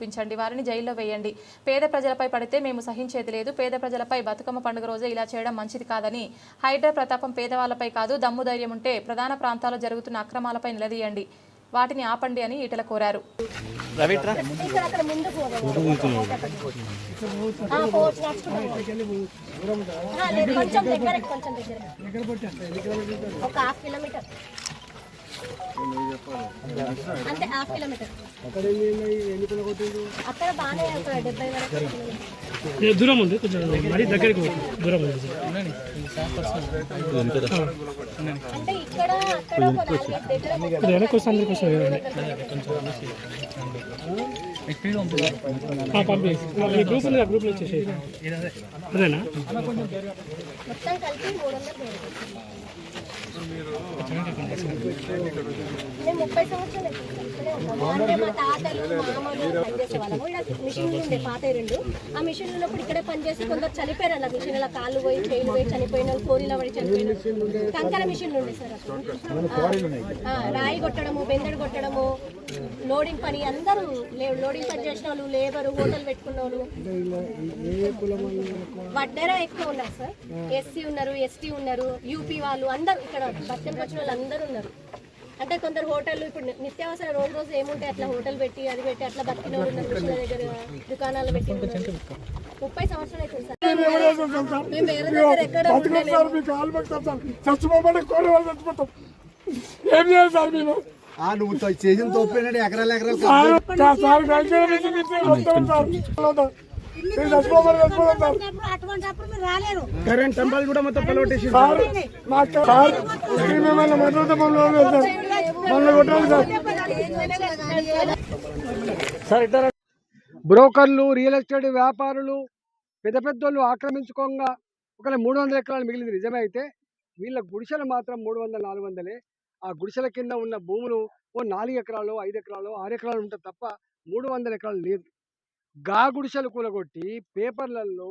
పించండి, వారిని జైల్లో వేయండి. పేద ప్రజలపై పడితే మేము సహించేది లేదు. పేద ప్రజలపై బతుకమ్మ పండుగ రోజే ఇలా చేయడం మంచిది కాదని, హైడ్రా ప్రతాపం పేదవాళ్లపై కాదు, దమ్ము ధైర్యం ఉంటే ప్రధాన ప్రాంతాల్లో జరుగుతున్న అక్రమాలపై నిలదీయండి, వాటిని ఆపండి అని ఈటెల కోరారు. అంటే హాఫ్ కిలోమీటర్ అక్కడ బాగానే 70 వరకు దూరం ఉంది, కొంచెం మరీ దగ్గరికి దూరం ఉంది. అంటే ఇక్కడ అక్కడ వెనక్కి వస్తే అందరికి వస్తుంది. పంపించి ఈ గ్రూప్ ఉంది, ఆ గ్రూప్లో వచ్చేసి అదేనా మొత్తం కలిపి 300. నేను 30 సంవత్సరాలు అంటే మా తాతలు మామలు పనిచేసేవాళ్ళము. ఇక్కడ మిషన్లు ఉండే పాత 2. ఆ మిషన్లు ఉన్నప్పుడు ఇక్కడే పనిచేసి కొందరు చనిపోయారు. అలా మిషన్ అలా కాళ్ళు పోయి చేయిలు పోయి చనిపోయిన వాళ్ళు, కోరిలో పడి చనిపోయిన కంకర మిషన్లు ఉండే సార్. రాయి కొట్టడము, బెందడు కొట్టడము, లోడింగ్ పని, అందరూ లోడింగ్ పని చేసిన వాళ్ళు, లేబరు, హోటల్ పెట్టుకున్న వాళ్ళు. వడ్డెరా ఎక్కువ ఉన్నారు సార్. ఎస్సీ ఉన్నారు, ఎస్టీ ఉన్నారు, యూపీ వాళ్ళు, అందరూ ఇక్కడ బట్టెంకి వచ్చిన వాళ్ళు అందరూ ఉన్నారు. అంటే కొందరు హోటళ్ళు ఇప్పుడు నిత్యావసర రోజు ఏముంటాయి అట్లా హోటల్ పెట్టి అది పెట్టి అట్లా బతికిన వాళ్ళు ఉన్నారు. మిషన్ల దగ్గర దుకాణాలు పెట్టి 30 సంవత్సరాలు అవుతుంది సార్. మేము వేరే దగ్గర ఎక్కడ నువ్వు చేసిన తోపేనాడు ఎకరాలు ఎకరాలు కరెంట్ స్తంభాలు కూడా మొత్తం పలవటేసి బ్రోకర్లు, రియల్ ఎస్టేట్ వ్యాపారులు, పెద్ద పెద్దోళ్ళు ఆక్రమించుకోగా ఒక 300 ఎకరాలు మిగిలింది నిజమే. అయితే వీళ్ళ గుడిసెలు మాత్రం 300, 400. ఆ గుడిసెల కింద ఉన్న భూములు ఓ 4 ఎకరాలు, 5 ఎకరాలు, 6 ఎకరాలు ఉంటుంది తప్ప 300 ఎకరాలు లేదు. గా గుడిసెలు కూలగొట్టి పేపర్లలో,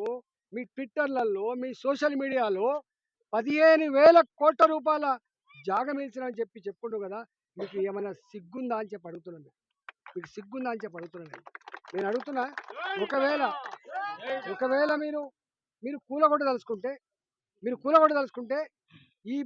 మీ ట్విట్టర్లలో, మీ సోషల్ మీడియాలో 15,000 కోట్ల రూపాయల జాగ మిల్చినని చెప్పుకుంటూ కదా. మీకు ఏమైనా సిగ్గుందా అని చెప్పి అడుగుతున్నాను. మీకు సిగ్గుందా అని చెప్పి అడుగుతున్నాను. నేను అడుగుతున్నా, ఒకవేళ మీరు కూలగొట్టదలుచుకుంటే ఈ